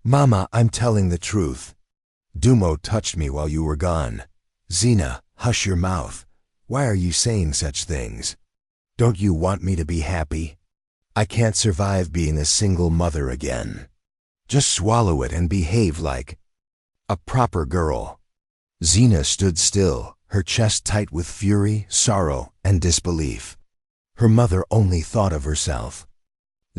Mama, I'm telling the truth. Dumo touched me while you were gone. Zina, hush your mouth. Why are you saying such things? Don't you want me to be happy? I can't survive being a single mother again. Just swallow it and behave like a proper girl. Zina stood still, her chest tight with fury, sorrow, and disbelief. Her mother only thought of herself.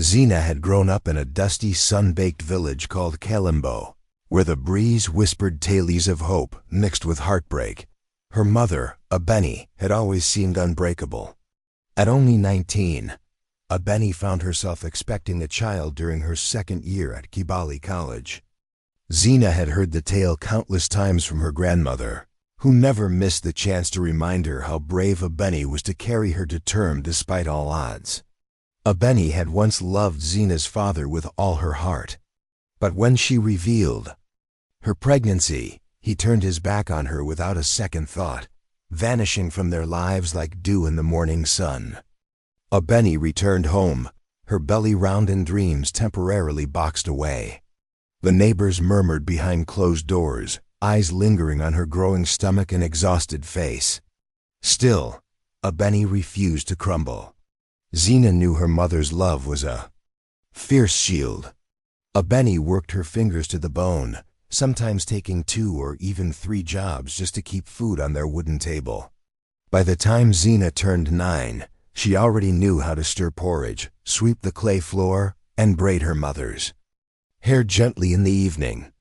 Zina had grown up in a dusty, sun-baked village called Kalembo, where the breeze whispered tales of hope mixed with heartbreak. Her mother, Abeni, had always seemed unbreakable. At only 19, Abeni found herself expecting a child during her second year at Kibali College. Zina had heard the tale countless times from her grandmother, who never missed the chance to remind her how brave Abeni was to carry her to term despite all odds. Abeni had once loved Zina's father with all her heart. But when she revealed her pregnancy, he turned his back on her without a second thought, vanishing from their lives like dew in the morning sun. Abeni returned home, her belly round and dreams temporarily boxed away. The neighbors murmured behind closed doors, eyes lingering on her growing stomach and exhausted face. Still, Abeni refused to crumble. Zina knew her mother's love was a fierce shield. Abeni worked her fingers to the bone, sometimes taking 2 or even 3 jobs just to keep food on their wooden table. By the time Zina turned 9, she already knew how to stir porridge, sweep the clay floor, and braid her mother's hair gently in the evening.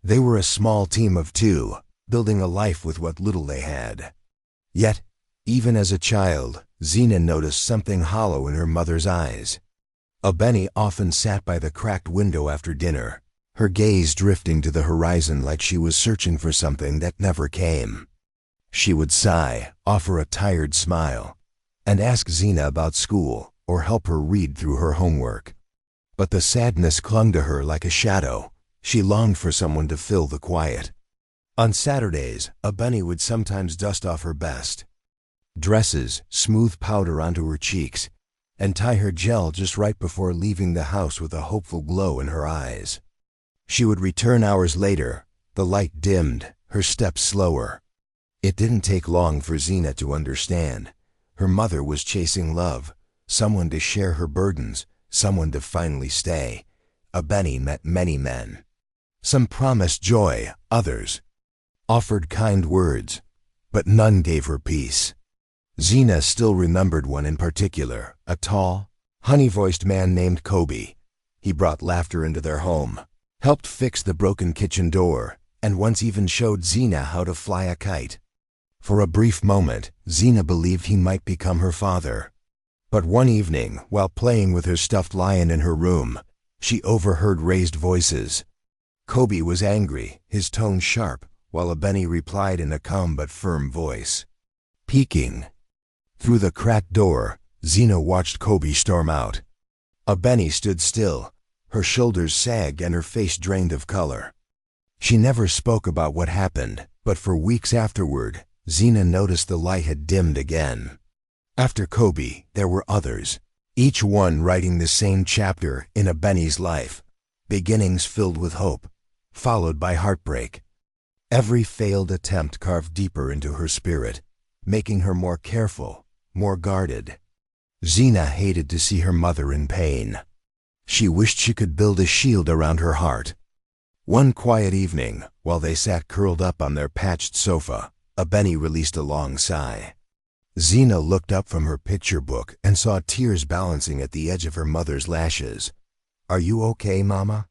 They were a small team of 2, building a life with what little they had. Yet, even as a child, Zina noticed something hollow in her mother's eyes. Abeni often sat by the cracked window after dinner, her gaze drifting to the horizon like she was searching for something that never came. She would sigh, offer a tired smile, and ask Zina about school or help her read through her homework. But the sadness clung to her like a shadow. She longed for someone to fill the quiet. On Saturdays, Abeni would sometimes dust off her best dresses, smooth powder onto her cheeks, and tie her gel just right before leaving the house with a hopeful glow in her eyes. She would return hours later, the light dimmed, her steps slower. It didn't take long for Zina to understand. Her mother was chasing love, someone to share her burdens, someone to finally stay. Abeni met many men. Some promised joy, others offered kind words, but none gave her peace. Zina still remembered one in particular, a tall, honey-voiced man named Kobe. He brought laughter into their home, helped fix the broken kitchen door, and once even showed Zina how to fly a kite. For a brief moment, Zina believed he might become her father. But one evening, while playing with her stuffed lion in her room, she overheard raised voices. Kobe was angry, his tone sharp, while Abeni replied in a calm but firm voice. Peeking through the cracked door, Zina watched Kobe storm out. Abeni stood still, her shoulders sagged and her face drained of color. She never spoke about what happened, but for weeks afterward, Zina noticed the light had dimmed again. After Kobe, there were others, each one writing the same chapter in Abeni's life, beginnings filled with hope, followed by heartbreak. Every failed attempt carved deeper into her spirit, making her more careful, more guarded. Zina hated to see her mother in pain. She wished she could build a shield around her heart. One quiet evening, while they sat curled up on their patched sofa, Abeni released a long sigh. Zina looked up from her picture book and saw tears balancing at the edge of her mother's lashes. "Are you okay, Mama?"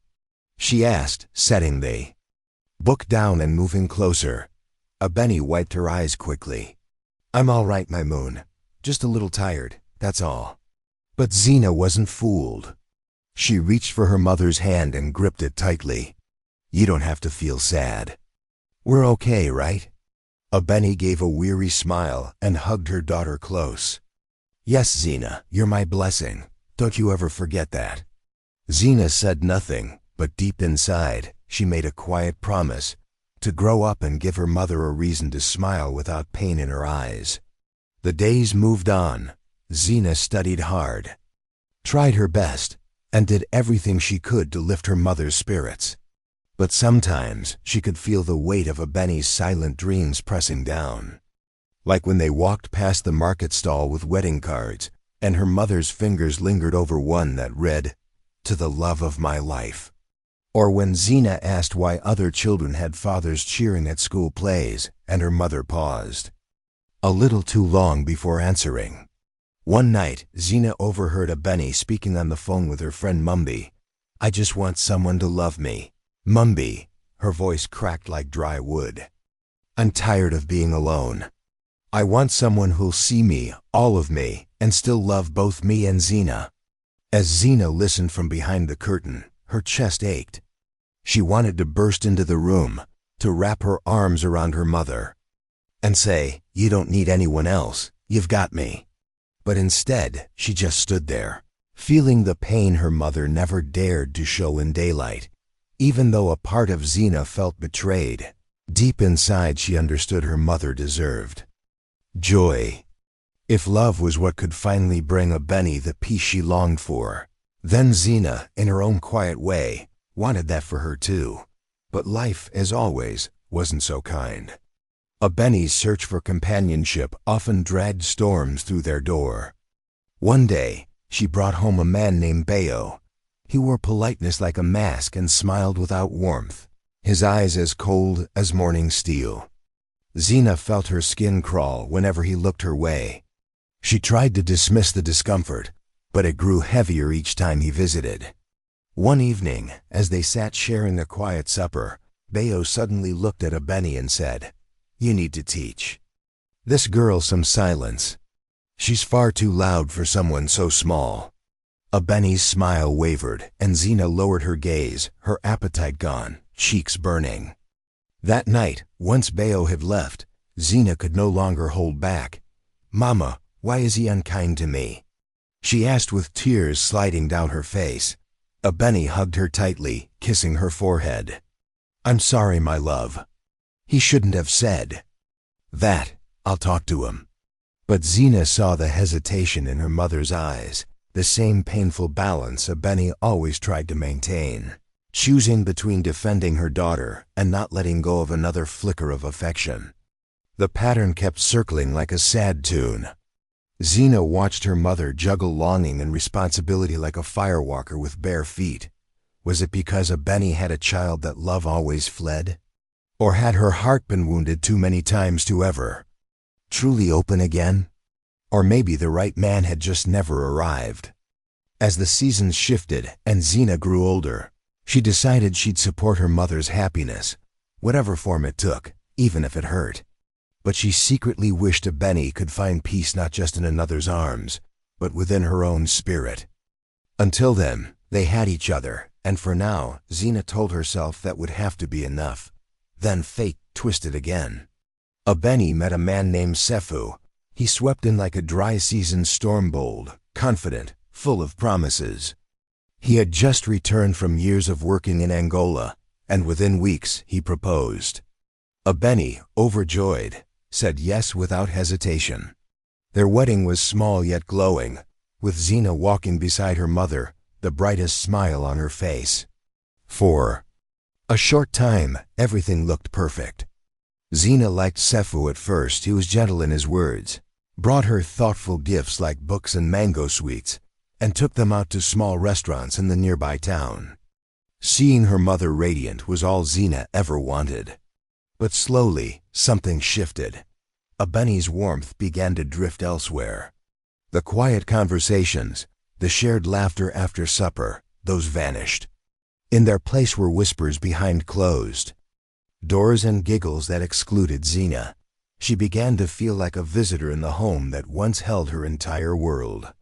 she asked, setting the book down and moving closer. Abeni wiped her eyes quickly. "I'm all right, my moon. Just a little tired, that's all." But Zina wasn't fooled. She reached for her mother's hand and gripped it tightly. "You don't have to feel sad. We're okay, right?" Abeni gave a weary smile and hugged her daughter close. "Yes, Zina, you're my blessing. Don't you ever forget that." Zina said nothing, but deep inside, she made a quiet promise to grow up and give her mother a reason to smile without pain in her eyes. The days moved on. Zina studied hard, tried her best, and did everything she could to lift her mother's spirits. But sometimes she could feel the weight of Benny's silent dreams pressing down. Like when they walked past the market stall with wedding cards, and her mother's fingers lingered over one that read, "To the love of my life." Or when Zina asked why other children had fathers cheering at school plays, and her mother paused a little too long before answering. One night, Zina overheard Benny speaking on the phone with her friend Mumby. "I just want someone to love me. Mumby," her voice cracked like dry wood. "I'm tired of being alone. I want someone who'll see me, all of me, and still love both me and Zina." As Zina listened from behind the curtain, her chest ached. She wanted to burst into the room, to wrap her arms around her mother, and say, "You don't need anyone else, you've got me." But instead, she just stood there, feeling the pain her mother never dared to show in daylight. Even though a part of Zina felt betrayed, deep inside she understood her mother deserved joy. If love was what could finally bring Benny the peace she longed for, then Zina, in her own quiet way, wanted that for her too. But life, as always, wasn't so kind. Benny's search for companionship often dragged storms through their door. One day, she brought home a man named Bayo. He wore politeness like a mask and smiled without warmth, his eyes as cold as morning steel. Zina felt her skin crawl whenever he looked her way. She tried to dismiss the discomfort, but it grew heavier each time he visited. One evening, as they sat sharing a quiet supper, Bayo suddenly looked at Benny and said, "You need to teach this girl some silence. She's far too loud for someone so small." Benny's smile wavered, and Zina lowered her gaze, her appetite gone, cheeks burning. That night, once Bayo had left, Zina could no longer hold back. "Mama, why is he unkind to me?" she asked with tears sliding down her face. Benny hugged her tightly, kissing her forehead. "I'm sorry, my love. He shouldn't have said that. I'll talk to him." But Zina saw the hesitation in her mother's eyes, the same painful balance Benny always tried to maintain, choosing between defending her daughter and not letting go of another flicker of affection. The pattern kept circling like a sad tune. Zina watched her mother juggle longing and responsibility like a firewalker with bare feet. Was it because Benny had a child that love always fled? Or had her heart been wounded too many times to ever truly open again? Or maybe the right man had just never arrived. As the seasons shifted and Zina grew older, she decided she'd support her mother's happiness, whatever form it took, even if it hurt. But she secretly wished Benny could find peace not just in another's arms, but within her own spirit. Until then, they had each other, and for now, Zina told herself that would have to be enough. Then fate twisted again. Benny met a man named Sefu. He swept in like a dry season storm, bold, confident, full of promises. He had just returned from years of working in Angola, and within weeks he proposed. Benny, overjoyed, said yes without hesitation. Their wedding was small yet glowing, with Zina walking beside her mother, the brightest smile on her face. For a short time, everything looked perfect. Zina liked Sefu at first. He was gentle in his words, brought her thoughtful gifts like books and mango sweets, and took them out to small restaurants in the nearby town. Seeing her mother radiant was all Zina ever wanted. But slowly, something shifted. Benny's warmth began to drift elsewhere. The quiet conversations, the shared laughter after supper, those vanished. In their place were whispers behind closed doors and giggles that excluded Zina. She began to feel like a visitor in the home that once held her entire world.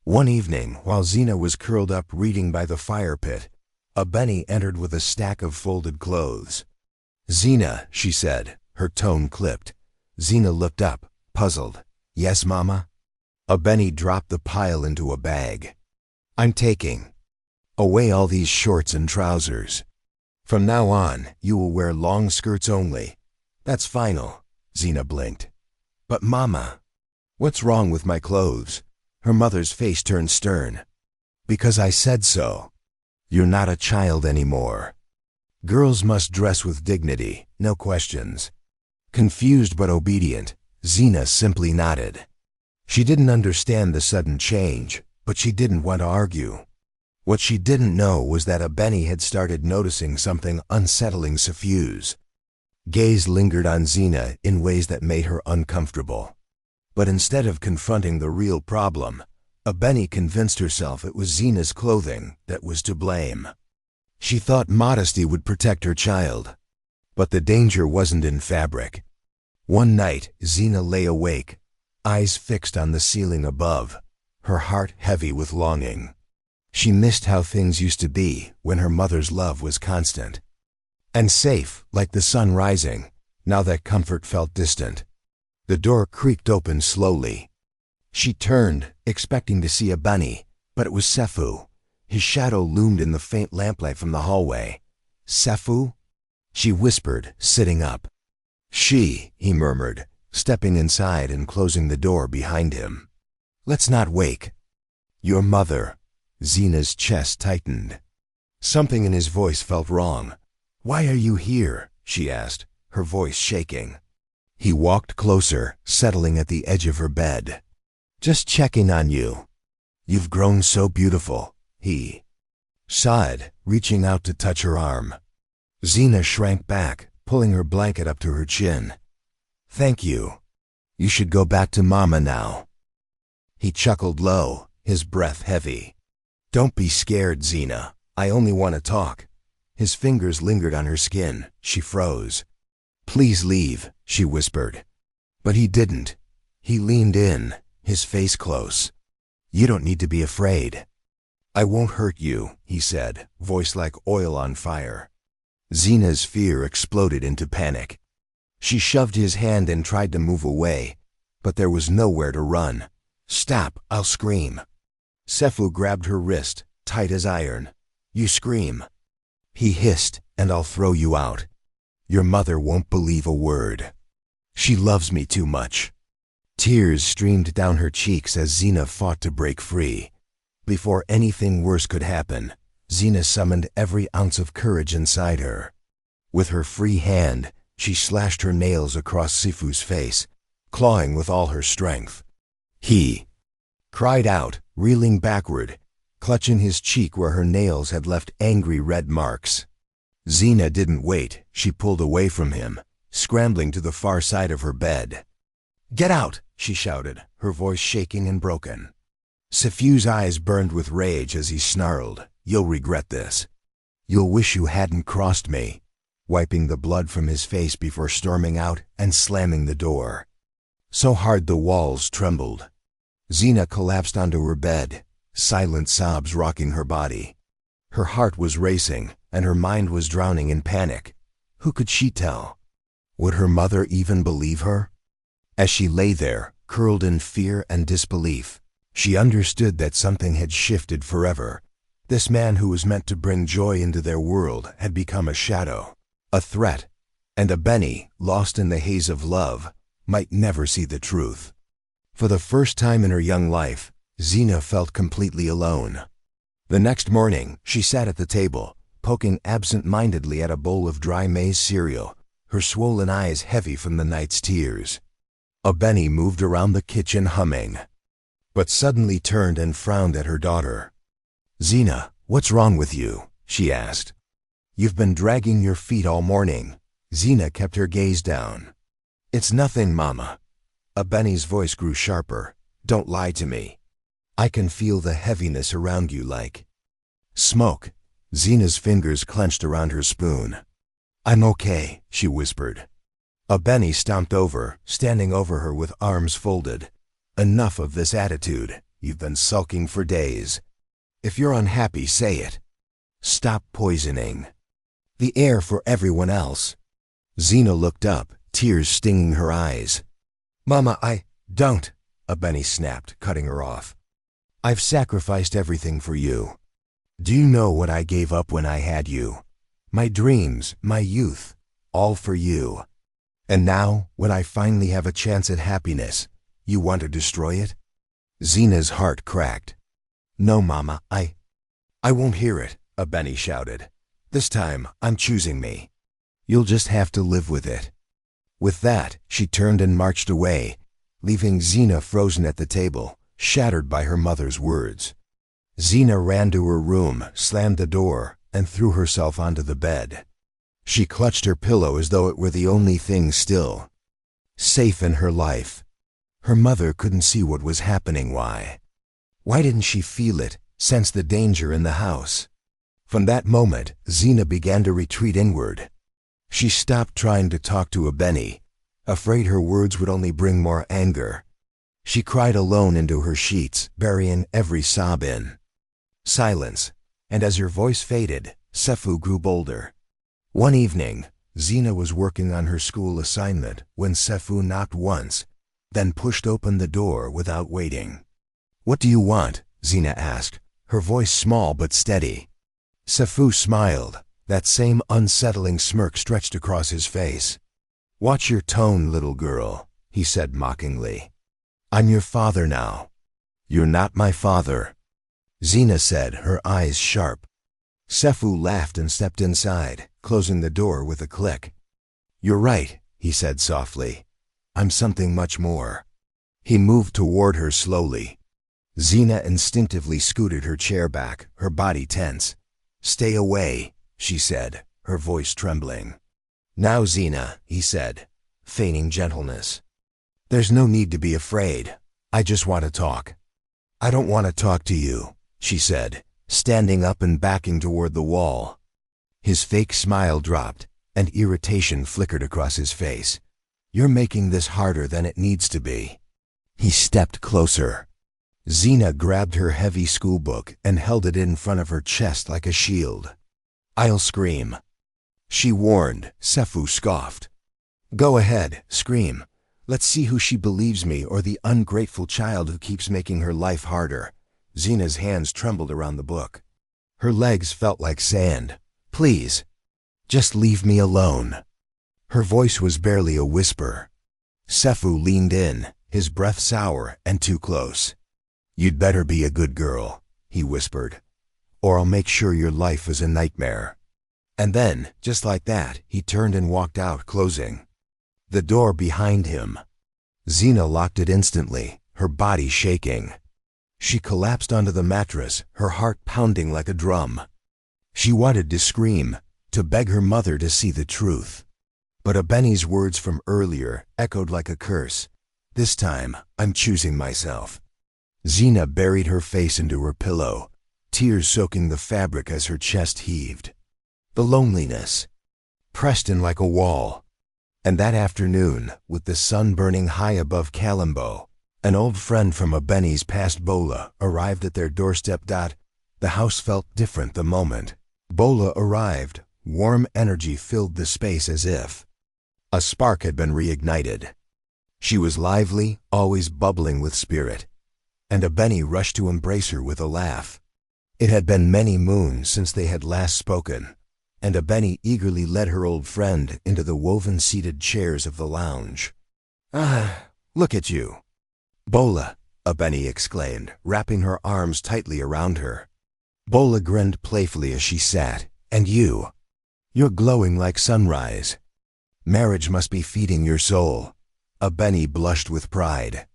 One evening, while Zina was curled up reading by the fire pit, Benny entered with a stack of folded clothes. "Zina," she said, her tone clipped. Zina looked up, puzzled. "Yes, Mama?" Benny dropped the pile into a bag. "I'm taking away all these shorts and trousers. From now on, you will wear long skirts only." "That's final," Zina blinked. "But Mama, what's wrong with my clothes?" Her mother's face turned stern. "Because I said so. You're not a child anymore." Girls must dress with dignity, no questions. Confused but obedient, Zina simply nodded. She didn't understand the sudden change, but she didn't want to argue. What she didn't know was that Abeni had started noticing something unsettling suffuse. Gaze lingered on Zina in ways that made her uncomfortable. But instead of confronting the real problem, Abeni convinced herself it was Zina's clothing that was to blame. She thought modesty would protect her child. But the danger wasn't in fabric. One night, Zina lay awake, eyes fixed on the ceiling above, her heart heavy with longing. She missed how things used to be when her mother's love was constant and safe, like the sun rising. Now that comfort felt distant. The door creaked open slowly. She turned, expecting to see Abeni, but it was Sefu. His shadow loomed in the faint lamplight from the hallway. "Sefu?" she whispered, sitting up. "She," he murmured, stepping inside and closing the door behind him. "Let's not wake." "Your mother." Zina's chest tightened. Something in his voice felt wrong. "Why are you here?" she asked, her voice shaking. He walked closer, settling at the edge of her bed. "Just checking on you. You've grown so beautiful," he sighed, reaching out to touch her arm. Zina shrank back, pulling her blanket up to her chin. "Thank you. You should go back to Mama now." He chuckled low, his breath heavy. "Don't be scared, Zina. I only want to talk." His fingers lingered on her skin. She froze. "Please leave," she whispered. But he didn't. He leaned in, his face close. "You don't need to be afraid." "I won't hurt you," he said, voice like oil on fire. Zina's fear exploded into panic. She shoved his hand and tried to move away, but there was nowhere to run. "Stop, I'll scream." Sefu grabbed her wrist, tight as iron. "You scream," he hissed, "and I'll throw you out. Your mother won't believe a word. She loves me too much." Tears streamed down her cheeks as Zina fought to break free. Before anything worse could happen, Zina summoned every ounce of courage inside her. With her free hand, she slashed her nails across Sifu's face, clawing with all her strength. He cried out, reeling backward, clutching his cheek where her nails had left angry red marks. Zina didn't wait. She pulled away from him, scrambling to the far side of her bed. "Get out!" she shouted, her voice shaking and broken. Sifu's eyes burned with rage as he snarled, "You'll regret this. You'll wish you hadn't crossed me," wiping the blood from his face before storming out and slamming the door. So hard the walls trembled. Zina collapsed onto her bed, silent sobs rocking her body. Her heart was racing, and her mind was drowning in panic. Who could she tell? Would her mother even believe her? As she lay there, curled in fear and disbelief, she understood that something had shifted forever. This man who was meant to bring joy into their world had become a shadow, a threat, and Abeni, lost in the haze of love, might never see the truth. For the first time in her young life, Zina felt completely alone. The next morning, she sat at the table, poking absent-mindedly at a bowl of dry maize cereal, her swollen eyes heavy from the night's tears. Abeni moved around the kitchen humming, but suddenly turned and frowned at her daughter. "Zina, what's wrong with you?" she asked. "You've been dragging your feet all morning." Zina kept her gaze down. "It's nothing, Mama." Abeni's voice grew sharper. "Don't lie to me. I can feel the heaviness around you like smoke." Zina's fingers clenched around her spoon. "I'm okay," she whispered. Abeni stomped over, standing over her with arms folded. "Enough of this attitude. You've been sulking for days. If you're unhappy, say it. Stop poisoning the air for everyone else." Zina looked up, tears stinging her eyes. "Mama, don't," Abeni snapped, cutting her off. "I've sacrificed everything for you. Do you know what I gave up when I had you? My dreams, my youth, all for you. And now, when I finally have a chance at happiness, you want to destroy it?" Zina's heart cracked. "No, Mama, I won't hear it," Abeni shouted. This time, I'm choosing me. You'll just have to live with it." With that, she turned and marched away, leaving Zina frozen at the table, shattered by her mother's words. Zina ran to her room, slammed the door, and threw herself onto the bed. She clutched her pillow as though it were the only thing still safe in her life. Her mother couldn't see what was happening. Why? Why didn't she feel it, sense the danger in the house? From that moment, Zina began to retreat inward. She stopped trying to talk to Abeni, afraid her words would only bring more anger. She cried alone into her sheets, burying every sob in silence, and as her voice faded, Sefu grew bolder. One evening, Zina was working on her school assignment when Sefu knocked once, then pushed open the door without waiting. "What do you want?" Zina asked, her voice small but steady. Sefu smiled, that same unsettling smirk stretched across his face. "Watch your tone, little girl," he said mockingly. "I'm your father now." "You're not my father," Zina said, her eyes sharp. Sefu laughed and stepped inside, closing the door with a click. "You're right," he said softly. "I'm something much more." He moved toward her slowly. Zina instinctively scooted her chair back, her body tense. "Stay away," she said, her voice trembling. "Now, Zina," he said, feigning gentleness. "There's no need to be afraid. I just want to talk." "I don't want to talk to you," she said, standing up and backing toward the wall. His fake smile dropped, and irritation flickered across his face. "You're making this harder than it needs to be." He stepped closer. Zina grabbed her heavy schoolbook and held it in front of her chest like a shield. "I'll scream," she warned. Sefu scoffed. "Go ahead, scream. Let's see who she believes, me or the ungrateful child who keeps making her life harder." Zina's hands trembled around the book. Her legs felt like sand. "Please, just leave me alone." Her voice was barely a whisper. Sefu leaned in, his breath sour and too close. "You'd better be a good girl," he whispered, "or I'll make sure your life is a nightmare." And then, just like that, he turned and walked out, closing the door behind him. Zina locked it instantly, her body shaking. She collapsed onto the mattress, her heart pounding like a drum. She wanted to scream, to beg her mother to see the truth. But Abeni's words from earlier echoed like a curse. "This time, I'm choosing myself." Zina buried her face into her pillow, tears soaking the fabric as her chest heaved. The loneliness pressed in like a wall. And that afternoon, with the sun burning high above Kalembo, an old friend from Abeni's past Bola arrived at their doorstep. The house felt different the moment Bola arrived. Warm energy filled the space as if a spark had been reignited. She was lively, always bubbling with spirit, and Abeni rushed to embrace her with a laugh. It had been many moons since they had last spoken, and Abeni eagerly led her old friend into the woven seated chairs of the lounge. "Ah, look at you." "Bola," Abeni exclaimed, wrapping her arms tightly around her. Bola grinned playfully as she sat. "And you're glowing like sunrise. Marriage must be feeding your soul." Abeni blushed with pride.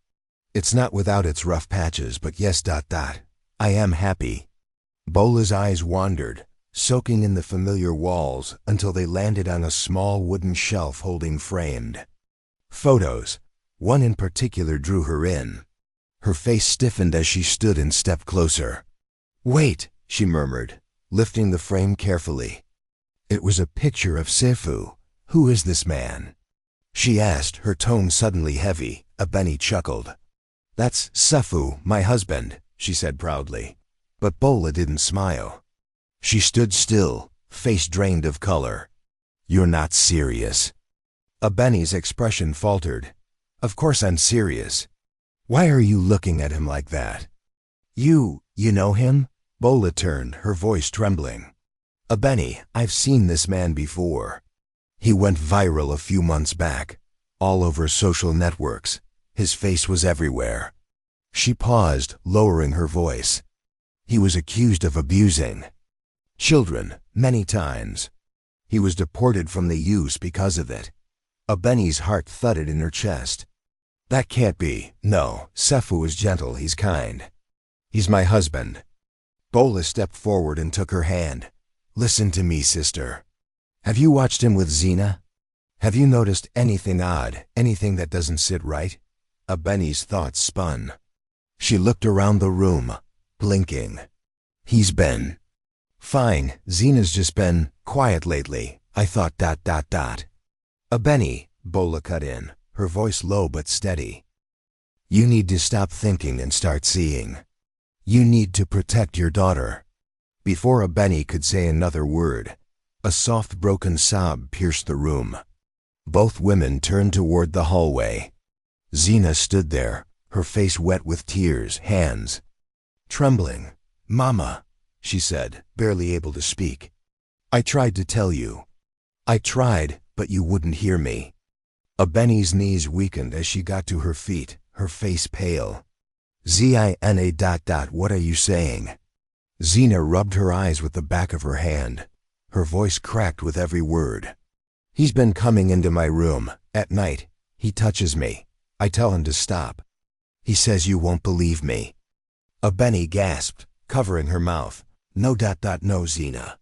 "It's not without its rough patches, but yes, I am happy." Bola's eyes wandered, soaking in the familiar walls until they landed on a small wooden shelf holding framed photos. One in particular drew her in. Her face stiffened as she stood and stepped closer. "Wait," she murmured, lifting the frame carefully. It was a picture of Sefu. "Who is this man?" she asked, her tone suddenly heavy. Abeni chuckled. "That's Sefu, my husband," she said proudly. But Bola didn't smile. She stood still, face drained of color. "You're not serious." Abeni's expression faltered. "Of course I'm serious. Why are you looking at him like that?" You know him?" Bola turned, her voice trembling. "Abeni, I've seen this man before. He went viral a few months back, all over social networks. His face was everywhere." She paused, lowering her voice. "He was accused of abusing Children, many times. He was deported from the use because of it. Abeni's heart thudded in her chest. That can't be. No, Sefu is gentle, he's kind. He's my husband. Bola stepped forward and took her hand. Listen to me, sister. Have you watched him with Zina? Have you noticed anything odd, anything that doesn't sit right? Abeni's thoughts spun. She looked around the room, blinking. He's been fine. Zina's just been quiet lately. I thought ... Abeni, Bola cut in, her voice low but steady. You need to stop thinking and start seeing. You need to protect your daughter. Before Abeni could say another word, a soft broken sob pierced the room. Both women turned toward the hallway. Zina stood there, her face wet with tears, hands trembling. Mama, she said, barely able to speak. I tried to tell you. I tried, but you wouldn't hear me. Abeni's knees weakened as she got to her feet, her face pale. Zina ... What are you saying? Zina rubbed her eyes with the back of her hand. Her voice cracked with every word. He's been coming into my room, at night. He touches me. I tell him to stop. He says you won't believe me. Abeni gasped, covering her mouth. No ... No, Zina.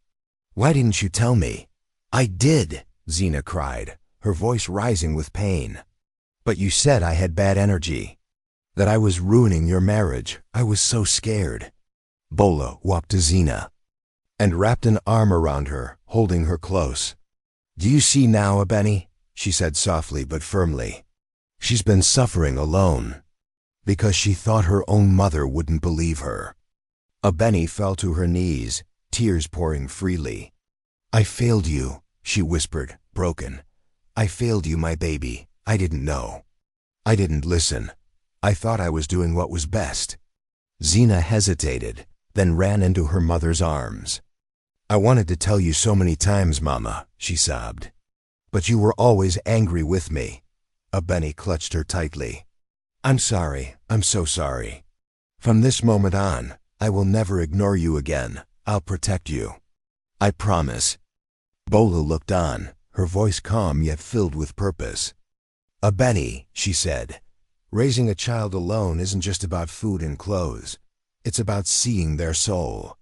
Why didn't you tell me? I did, Zina cried, her voice rising with pain. But you said I had bad energy. That I was ruining your marriage. I was so scared. Bola walked to Zina and wrapped an arm around her, holding her close. Do you see now, Abeni? She said softly but firmly. She's been suffering alone because she thought her own mother wouldn't believe her. Abeni fell to her knees, tears pouring freely. I failed you, she whispered, broken. I failed you, my baby. I didn't know. I didn't listen. I thought I was doing what was best. Zina hesitated, then ran into her mother's arms. I wanted to tell you so many times, Mama, she sobbed. But you were always angry with me. Abeni clutched her tightly. I'm sorry. I'm so sorry. From this moment on, I will never ignore you again. I'll protect you. I promise. Bola looked on, her voice calm yet filled with purpose. Abeni, she said, raising a child alone isn't just about food and clothes. It's about seeing their soul.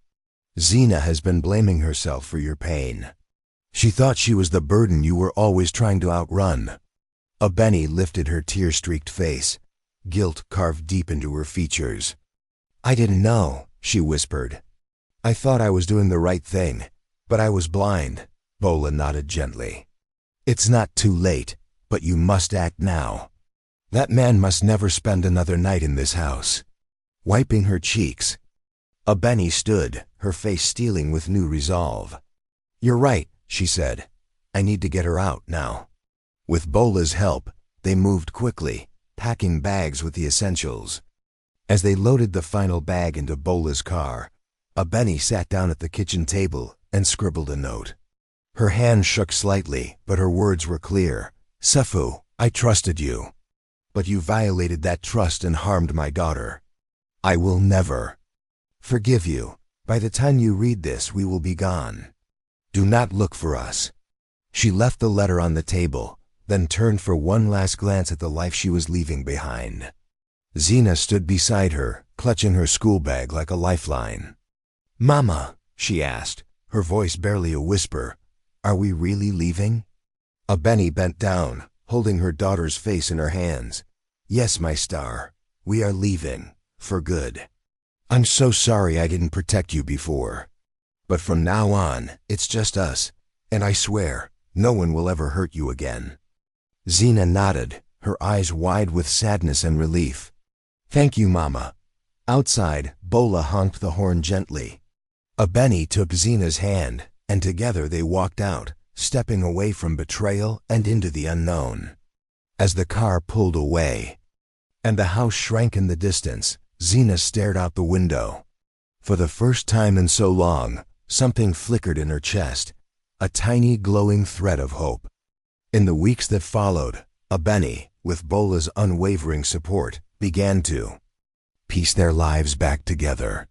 Zina has been blaming herself for your pain. She thought she was the burden you were always trying to outrun. Abeni lifted her tear-streaked face, guilt carved deep into her features. I didn't know, she whispered. I thought I was doing the right thing, but I was blind. Bola nodded gently. It's not too late, but you must act now. That man must never spend another night in this house. Wiping her cheeks, Abeni stood, her face steeling with new resolve. You're right, she said. I need to get her out now. With Bola's help, they moved quickly, packing bags with the essentials. As they loaded the final bag into Bola's car, Abeni sat down at the kitchen table and scribbled a note. Her hand shook slightly, but her words were clear. Sefu, I trusted you. But you violated that trust and harmed my daughter. I will never forgive you. By the time you read this, we will be gone. Do not look for us. She left the letter on the table, then turned for one last glance at the life she was leaving behind. Zina stood beside her, clutching her school bag like a lifeline. Mama, she asked, her voice barely a whisper, are we really leaving? Abeni bent down, holding her daughter's face in her hands. Yes, my star, we are leaving, for good. I'm so sorry I didn't protect you before. But from now on, it's just us, and I swear, no one will ever hurt you again. Zina nodded, her eyes wide with sadness and relief. Thank you, Mama. Outside, Bola honked the horn gently. Abeni took Zina's hand, and together they walked out, stepping away from betrayal and into the unknown. As the car pulled away, and the house shrank in the distance, Zina stared out the window. For the first time in so long, something flickered in her chest, a tiny glowing thread of hope. In the weeks that followed, Abeni, with Bola's unwavering support, began to piece their lives back together.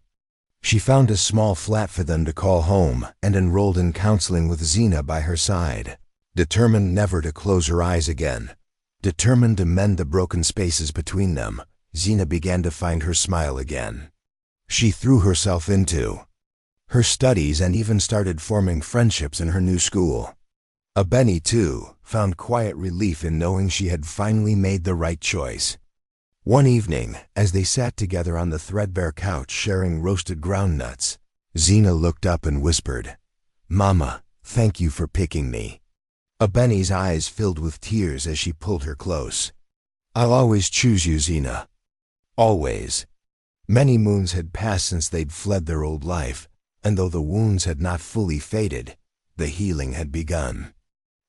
She found a small flat for them to call home and enrolled in counseling with Zina by her side. Determined never to close her eyes again, determined to mend the broken spaces between them, Zina began to find her smile again. She threw herself into her studies and even started forming friendships in her new school. Abeni, too, found quiet relief in knowing she had finally made the right choice. One evening, as they sat together on the threadbare couch sharing roasted groundnuts, Zina looked up and whispered, "Mama, thank you for picking me." Abeni's eyes filled with tears as she pulled her close. "I'll always choose you, Zina. Always." Many moons had passed since they'd fled their old life, and though the wounds had not fully faded, the healing had begun.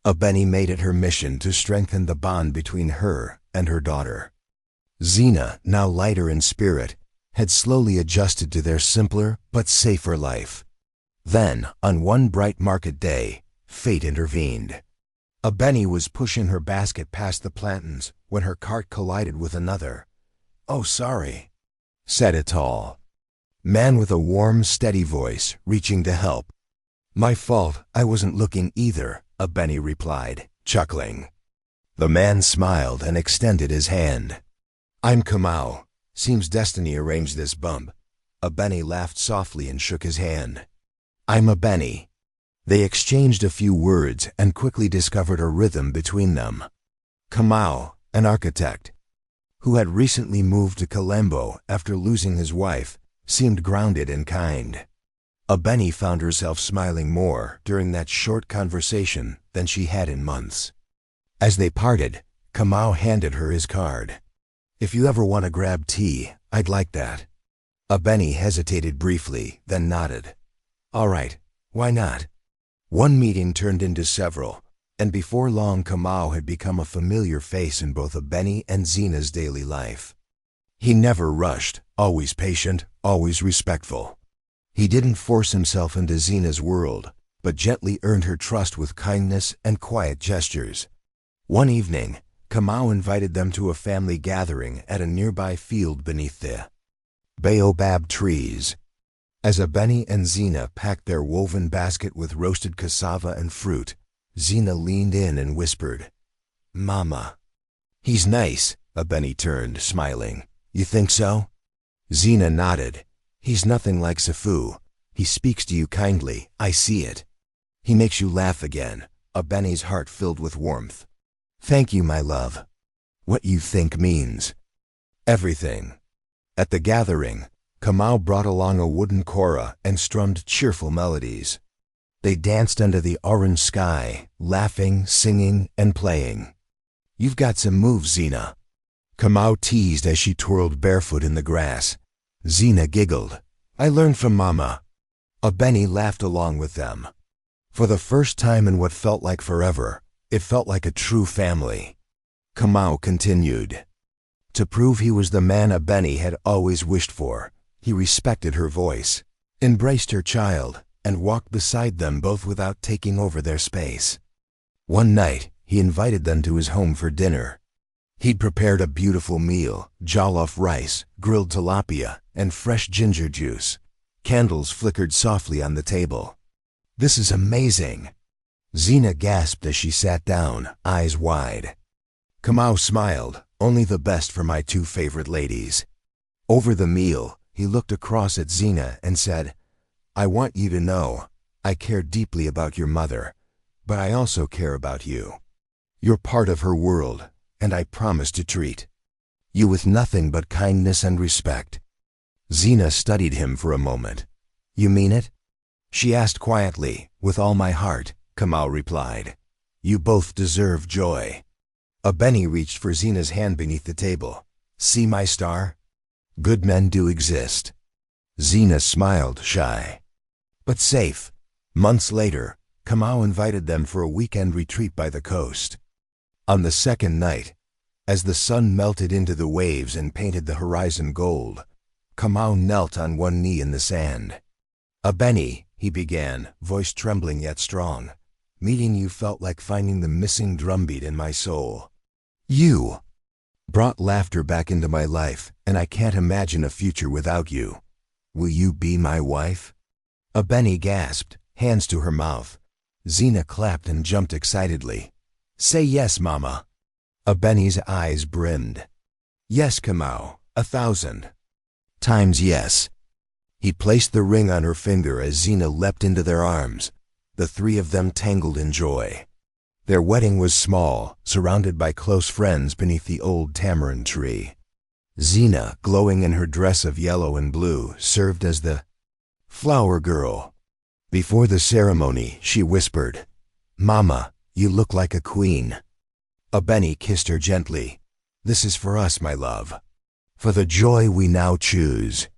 Abeni made it her mission to strengthen the bond between her and her daughter. Zina, now lighter in spirit, had slowly adjusted to their simpler but safer life. Then, on one bright market day, fate intervened. Abeni was pushing her basket past the plantains when her cart collided with another. "Oh, sorry," said a tall man with a warm, steady voice, reaching to help. "My fault, I wasn't looking either," Abeni replied, chuckling. The man smiled and extended his hand. "I'm Kamau. Seems destiny arranged this bump." Abeni laughed softly and shook his hand. "I'm Abeni." They exchanged a few words and quickly discovered a rhythm between them. Kamau, an architect, who had recently moved to Kalembo after losing his wife, seemed grounded and kind. Abeni found herself smiling more during that short conversation than she had in months. As they parted, Kamau handed her his card. "If you ever want to grab tea, I'd like that." Abeni hesitated briefly, then nodded. "All right, why not?" One meeting turned into several, and before long Kamau had become a familiar face in both Abeni and Zina's daily life. He never rushed, always patient, always respectful. He didn't force himself into Zina's world, but gently earned her trust with kindness and quiet gestures. One evening, Kamau invited them to a family gathering at a nearby field beneath the baobab trees. As Abeni and Zina packed their woven basket with roasted cassava and fruit, Zina leaned in and whispered, "Mama." "He's nice," Abeni turned, smiling. "You think so?" Zina nodded. "He's nothing like Sifu. He speaks to you kindly, I see it. He makes you laugh again." Abeni's heart filled with warmth. "Thank you, my love." "What you think means everything." At the gathering, Kamau brought along a wooden kora and strummed cheerful melodies. They danced under the orange sky, laughing, singing, and playing. "You've got some moves, Zina," Kamau teased as she twirled barefoot in the grass. Zina giggled. "I learned from Mama." Abeni laughed along with them. For the first time in what felt like forever, it felt like a true family. Kamau continued. To prove he was the man Abeni had always wished for, he respected her voice, embraced her child, and walked beside them both without taking over their space. One night, he invited them to his home for dinner. He'd prepared a beautiful meal, jollof rice, grilled tilapia, and fresh ginger juice. Candles flickered softly on the table. "This is amazing," Zina gasped as she sat down, eyes wide. Kamau smiled, "Only the best for my two favorite ladies." Over the meal, he looked across at Zina and said, "I want you to know, I care deeply about your mother, but I also care about you. You're part of her world, and I promise to treat you with nothing but kindness and respect." Zina studied him for a moment. "You mean it?" she asked quietly. "With all my heart," Kamau replied. "You both deserve joy." Abeni reached for Zina's hand beneath the table. "See my star? Good men do exist." Zina smiled, shy but safe. Months later, Kamau invited them for a weekend retreat by the coast. On the second night, as the sun melted into the waves and painted the horizon gold, Kamau knelt on one knee in the sand. "Abeni," he began, voice trembling yet strong, "meeting you felt like finding the missing drumbeat in my soul. You brought laughter back into my life, and I can't imagine a future without you. Will you be my wife? Abeni gasped, hands to her mouth. Zina clapped and jumped excitedly. Say yes, Mama. Abeni's eyes brimmed. Yes, Kamau, 1,000 times yes. He placed the ring on her finger as Zina leapt into their arms. The three of them tangled in joy. Their wedding was small, surrounded by close friends beneath the old tamarind tree. Zina, glowing in her dress of yellow and blue, served as the flower girl. Before the ceremony, she whispered, Mama, you look like a queen. Abeni kissed her gently. This is for us, my love. For the joy we now choose.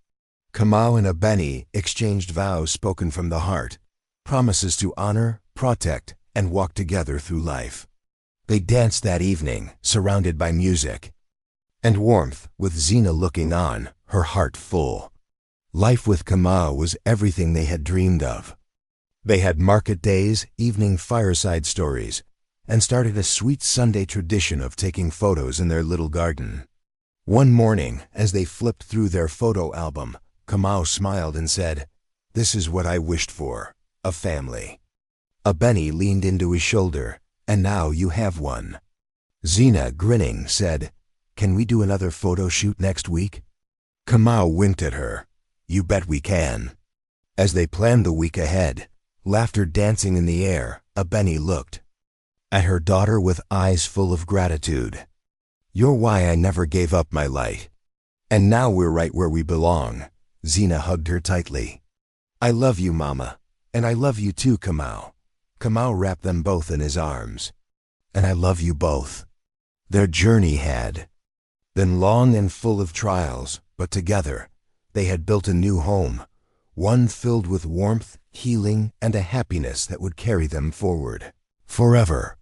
Kamau and Abeni exchanged vows spoken from the heart, promises to honor, protect, and walk together through life. They danced that evening, surrounded by music and warmth, with Zina looking on, her heart full. Life with Kamau was everything they had dreamed of. They had market days, evening fireside stories, and started a sweet Sunday tradition of taking photos in their little garden. One morning, as they flipped through their photo album, Kamau smiled and said, This is what I wished for, a family. Abeni leaned into his shoulder, and now you have one. Zina, grinning, said, Can we do another photo shoot next week? Kamau winked at her. You bet we can. As they planned the week ahead, laughter dancing in the air, Abeni looked at her daughter with eyes full of gratitude. You're why I never gave up my light. And now we're right where we belong. Zina hugged her tightly. I love you, Mama. And I love you too, Kamau. Kamau wrapped them both in his arms. And I love you both. Their journey had been long and full of trials, but together they had built a new home, one filled with warmth, healing, and a happiness that would carry them forward forever.